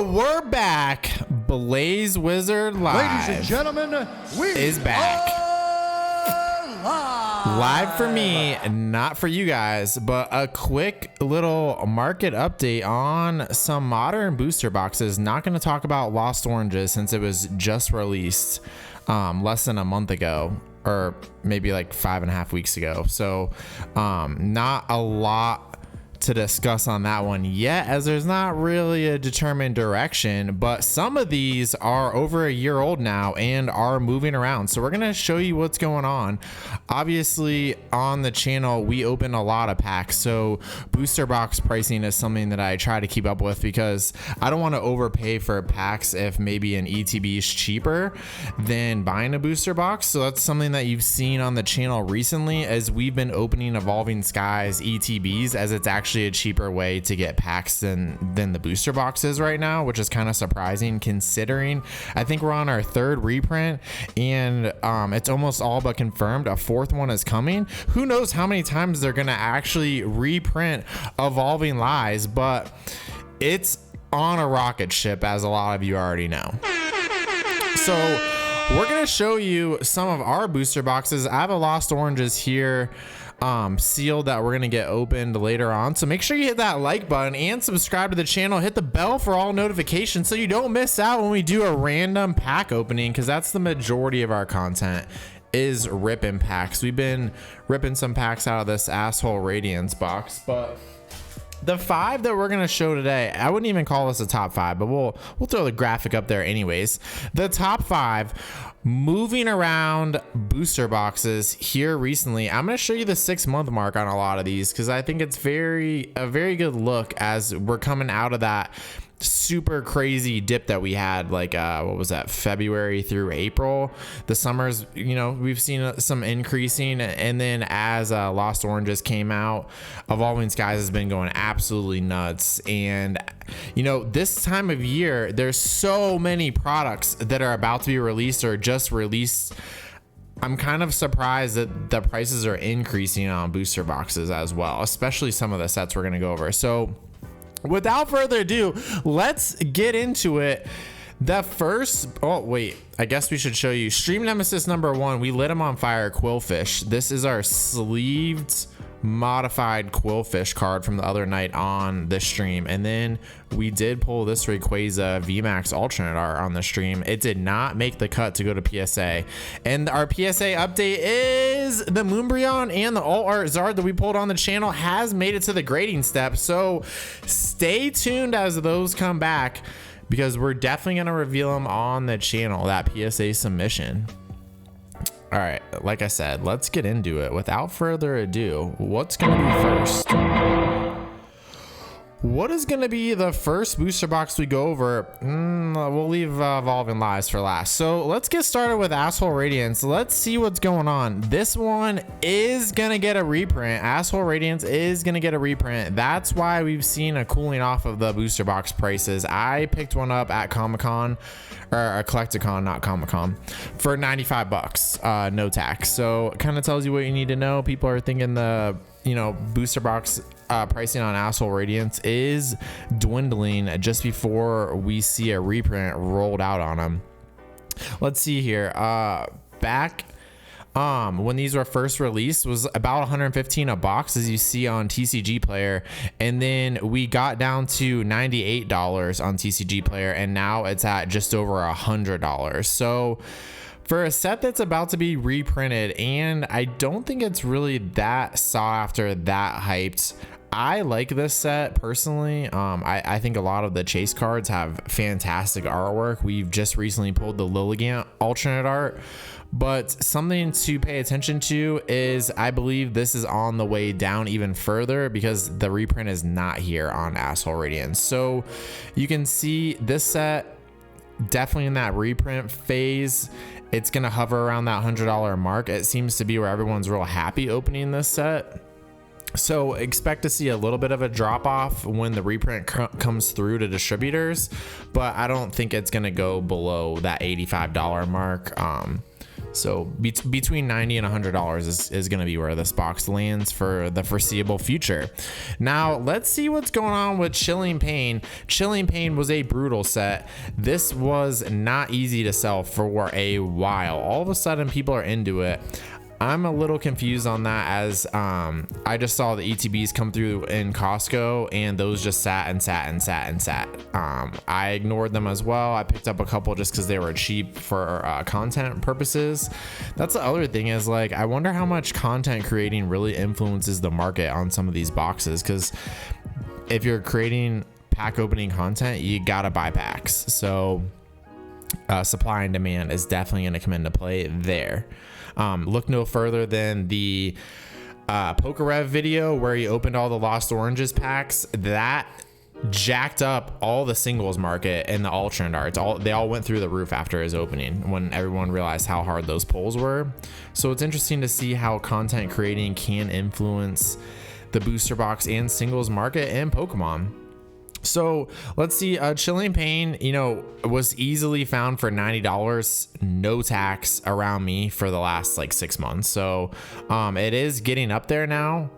We're back. BlazewizardLIVE, ladies and gentlemen, we is back. Live for me, not for you guys, but a quick little market update on some modern booster boxes. Not going to talk about Lost Oranges since it was just released less than a month ago, or maybe like 5.5 weeks ago. So not a lot to discuss on that one yet, as there's not really a determined direction, but some of these are over a year old now and are moving around. So we're going to show you what's going on. Obviously on the channel, we open a lot of packs. So booster box pricing is something that I try to keep up with because I don't want to overpay for packs if maybe an ETB is cheaper than buying a booster box. So that's something that you've seen on the channel recently, as we've been opening Evolving Skies ETBs, as it's actually a cheaper way to get packs than the booster boxes right now, which is kind of surprising considering I think we're on our 3rd reprint and it's almost all but confirmed a 4th one is coming. Who knows how many times they're gonna actually reprint Evolving Lies, but it's on a rocket ship, as a lot of you already know. So we're gonna show you some of our booster boxes. I have a Lost Oranges here sealed that we're gonna get opened later on, so make sure you hit that like button and subscribe to the channel. Hit the bell for all notifications so you don't miss out when we do a random pack opening, because that's the majority of our content is ripping packs. We've been ripping some packs out of this asshole Radiance box, but the 5 that we're gonna show today, I wouldn't even call this a top 5, but we'll throw the graphic up there anyways. The top 5 moving around booster boxes here recently. I'm gonna show you the 6-month mark on a lot of these because I think it's a very good look as we're coming out of that super crazy dip that we had, like what was that, February through April. The summers, you know, we've seen some increasing, and then as Lost Oranges came out, Evolving Skies has been going absolutely nuts. And you know, this time of year there's so many products that are about to be released or just released. I'm kind of surprised that the prices are increasing on booster boxes as well, especially some of the sets we're going to go over. So without further ado, let's get into it. The first, oh wait, I guess we should show you Stream Nemesis number 1. We lit him on fire, Quillfish. This is our sleeved modified Quillfish card from the other night on the stream, and then we did pull this Rayquaza VMAX alternate art on the stream. It did not make the cut to go to PSA, and our PSA update is the Moonbreon and the alt art Zard that we pulled on the channel has made it to the grading step, so stay tuned as those come back, because we're definitely going to reveal them on the channel, that PSA submission. All right, like I said, let's get into it. Without further ado, what's going to be first? What is going to be the first booster box we go over? We'll leave Evolving Lives for last. So let's get started with Asshole Radiance. Let's see what's going on. This one is going to get a reprint. Asshole Radiance is going to get a reprint. That's why we've seen a cooling off of the booster box prices. I picked one up at Comic-Con, or a Collecticon, not Comic-Con, for 95 bucks, no tax. So it kind of tells you what you need to know. People are thinking the, you know, booster box pricing on Asshole Radiance is dwindling just before we see a reprint rolled out on them. Let's see here. Back when these were first released was about 115 a box, as you see on TCG Player, and then we got down to $98 on TCG Player, and now it's at just over $100. So for a set that's about to be reprinted, and I don't think it's really that sought after, that hyped, I like this set personally. I think a lot of the chase cards have fantastic artwork. We've just recently pulled the Lilligant alternate art, but something to pay attention to is I believe this is on the way down even further because the reprint is not here on Asshole Radiance. So you can see this set definitely in that reprint phase. It's going to hover around that $100 mark. It seems to be where everyone's real happy opening this set. So expect to see a little bit of a drop off when the reprint comes through to distributors, but I don't think it's going to go below that $85 mark. So between $90 and $100 is going to be where this box lands for the foreseeable future. Now let's see what's going on with Chilling Pain. Chilling Pain was a brutal set. This was not easy to sell for a while. All of a sudden people are into it. I'm a little confused on that, as I just saw the ETBs come through in Costco and those just sat and sat and sat and sat. I ignored them as well. I picked up a couple just because they were cheap for content purposes. That's the other thing, is like, I wonder how much content creating really influences the market on some of these boxes, because if you're creating pack opening content, you gotta buy packs. So supply and demand is definitely going to come into play there. Look no further than the PokeRev video where he opened all the Lost Oranges packs. That jacked up all the singles market and the Ultra and Arts. They all went through the roof after his opening, when everyone realized how hard those pulls were. So it's interesting to see how content creating can influence the booster box and singles market in Pokemon. So let's see, Chilling Pain, you know, was easily found for $90, no tax around me for the last like 6 months. So it is getting up there now.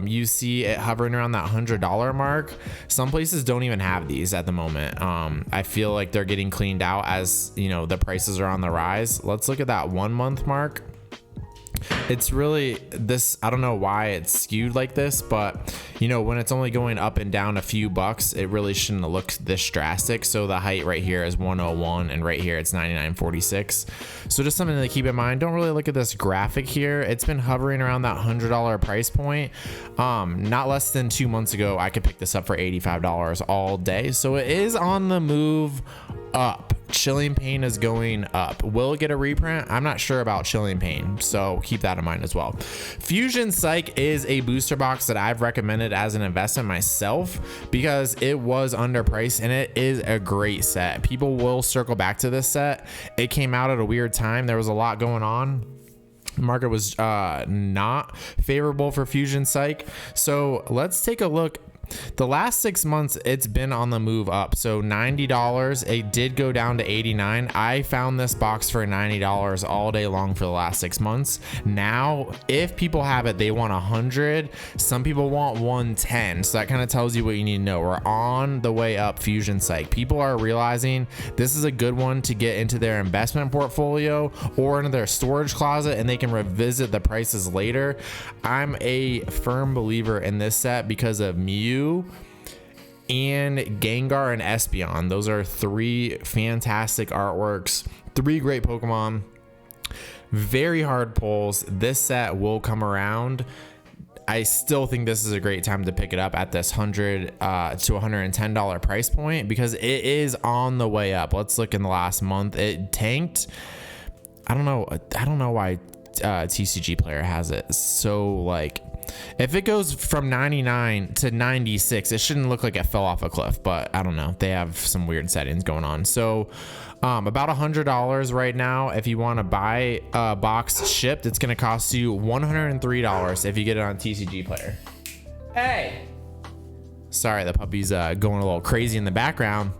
You see it hovering around that $100 mark. Some places don't even have these at the moment. I feel like they're getting cleaned out as, you know, the prices are on the rise. Let's look at that 1 month mark. It's really this, I don't know why it's skewed like this, but you know, when it's only going up and down a few bucks, it really shouldn't look this drastic. So the height right here is 101 and right here it's 99.46. So just something to keep in mind. Don't really look at this graphic here. It's been hovering around that $100 price point. Not less than 2 months ago, I could pick this up for $85 all day. So it is on the move up. Chilling Pain is going up. Will it get a reprint? I'm not sure about Chilling Pain, so keep that in mind as well. Fusion Psych is a booster box that I've recommended as an investment myself because it was underpriced and it is a great set. People will circle back to this set. It came out at a weird time. There was a lot going on. The market was not favorable for Fusion Psych. So let's take a look. The last 6 months, it's been on the move up. So $90, it did go down to $89. I found this box for $90 all day long for the last 6 months. Now, if people have it, they want 100. Some people want 110. So that kind of tells you what you need to know. We're on the way up, Fusion Psych. People are realizing this is a good one to get into their investment portfolio or into their storage closet, and they can revisit the prices later. I'm a firm believer in this set because of Mew and Gengar and Espeon. Those are 3 fantastic artworks, 3 great Pokemon, very hard pulls. This set will come around. I still think this is a great time to pick it up at this $100 to $110 price point because it is on the way up. Let's look in the last month. It tanked. I don't know why TCG Player has it. So like, if it goes from 99 to 96, it shouldn't look like it fell off a cliff, but I don't know. They have some weird settings going on. So about $100 right now. If you want to buy a box shipped, it's going to cost you $103 if you get it on TCG Player. Hey, sorry, the puppy's going a little crazy in the background.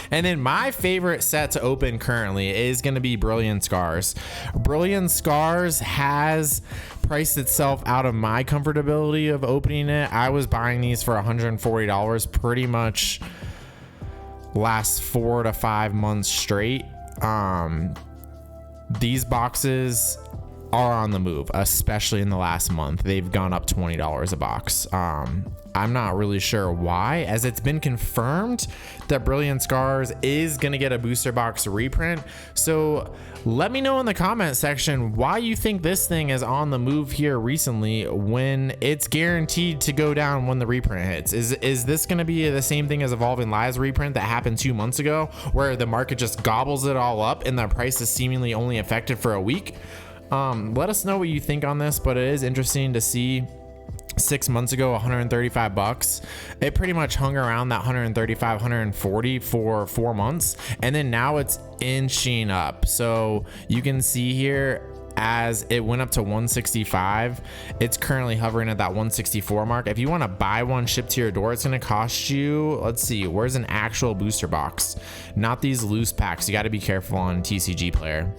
And then my favorite set to open currently is going to be Brilliant Scars. Brilliant Scars has priced itself out of my comfortability of opening it. I was buying these for $140 pretty much last 4 to 5 months straight. These boxes are on the move, especially in the last month. They've gone up $20 a box. I'm not really sure why, as it's been confirmed that Brilliant Scars is going to get a booster box reprint. So let me know in the comment section why you think this thing is on the move here recently when it's guaranteed to go down when the reprint hits. Is this going to be the same thing as Evolving Lives reprint that happened 2 months ago, where the market just gobbles it all up and the price is seemingly only affected for a week? Let us know what you think on this, but it is interesting to see. 6 months ago, 135 bucks. It pretty much hung around that 135, 140 for 4 months, and then now it's inching up. So you can see here as it went up to 165, it's currently hovering at that 164 mark. If you want to buy one shipped to your door, it's going to cost you, let's see, where's an actual booster box? Not these loose packs. You got to be careful on TCG Player.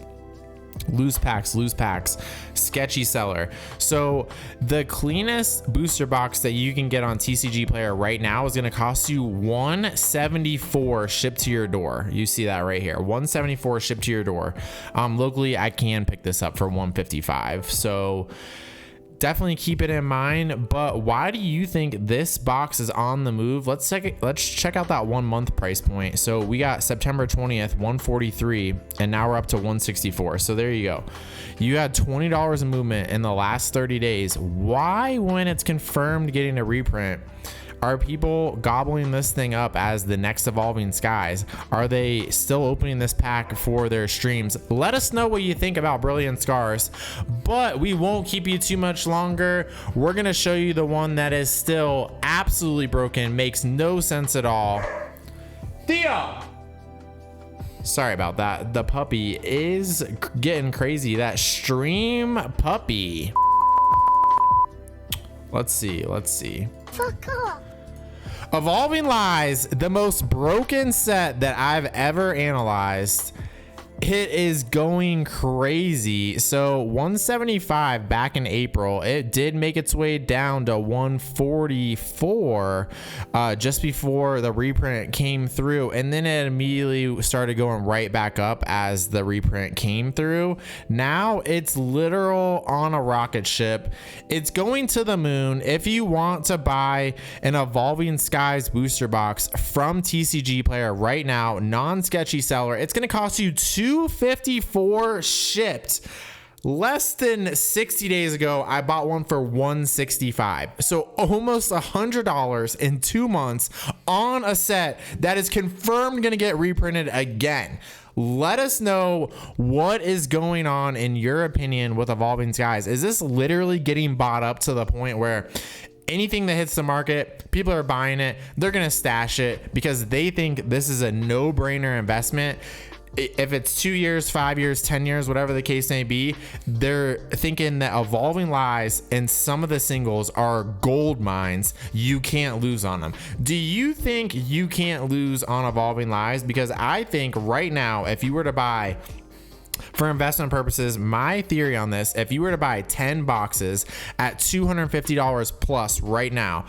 Loose packs, sketchy seller. So the cleanest booster box that you can get on TCG Player right now is going to cost you $174 shipped to your door. You see that right here, $174 shipped to your door. Locally, I can pick this up for $155. So definitely keep it in mind. But why do you think this box is on the move? Let's check out that 1 month price point. So we got September 20th, 143, and now we're up to 164. So there you go. You had $20 in movement in the last 30 days. Why, when it's confirmed getting a reprint, are people gobbling this thing up as the next Evolving Skies? Are they still opening this pack for their streams? Let us know what you think about Brilliant Scars, but we won't keep you too much longer. We're gonna show you the one that is still absolutely broken, makes no sense at all. Theo! Sorry about that. The puppy is getting crazy. That stream puppy. Let's see. Fuck off. Evolving Lies, the most broken set that I've ever analyzed. It is going crazy. So 175 back in April, it did make its way down to 144 just before the reprint came through, and then it immediately started going right back up as the reprint came through. Now it's literal on a rocket ship. It's going to the moon. If you want to buy an Evolving Skies booster box from TCG Player right now, non-sketchy seller, it's going to cost you $254 shipped. Less than 60 days ago, I bought one for $165. So almost $100 in 2 months on a set that is confirmed going to get reprinted again. Let us know what is going on in your opinion with Evolving Skies. Is this literally getting bought up to the point where anything that hits the market, people are buying it, they're going to stash it because they think this is a no-brainer investment? If it's 2 years, 5 years, 10 years, whatever the case may be, they're thinking that Evolving Lies and some of the singles are gold mines. You can't lose on them. Do you think you can't lose on Evolving Lies? Because I think right now, if you were to buy, for investment purposes, my theory on this, if you were to buy 10 boxes at $250 plus right now,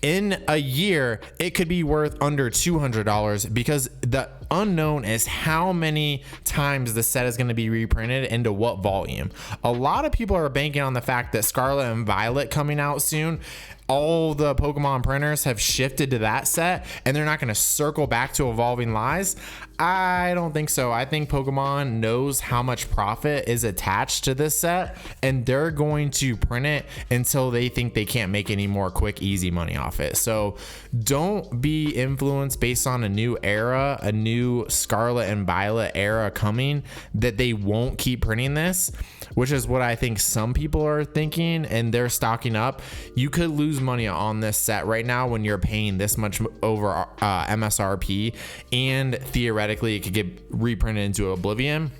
in a year, it could be worth under $200 because the unknown is how many times the set is going to be reprinted into what volume. A lot of people are banking on the fact that Scarlet and Violet coming out soon, all the Pokemon printers have shifted to that set and they're not going to circle back to Evolving Lies. I don't think so. I think Pokemon knows how much profit is attached to this set and they're going to print it until they think they can't make any more quick, easy money off it. So don't be influenced based on a new era, a new Scarlet and Violet era coming, that they won't keep printing this, which is what I think some people are thinking, and they're stocking up. You could lose money on this set right now when you're paying this much over MSRP, and theoretically it could get reprinted into oblivion.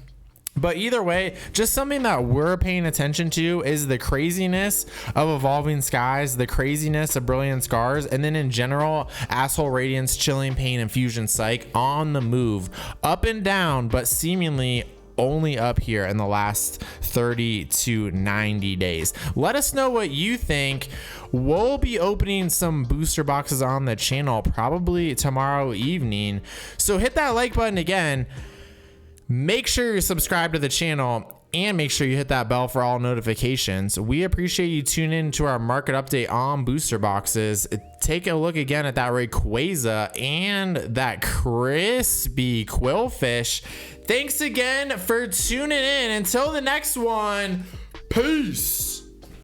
But either way, just something that we're paying attention to is the craziness of Evolving Skies, the craziness of Brilliant Scars, and then in general, Asshole Radiance, Chilling Pain, and Fusion Psych on the move, up and down, but seemingly only up here in the last 30 to 90 days. Let us know what you think. We'll be opening some booster boxes on the channel probably tomorrow evening. So hit that like button again. Make sure you're subscribed to the channel and make sure you hit that bell for all notifications. We appreciate you tuning in to our market update on booster boxes. Take a look again at that Rayquaza and that crispy Quillfish. Thanks again for tuning in. Until the next one, peace.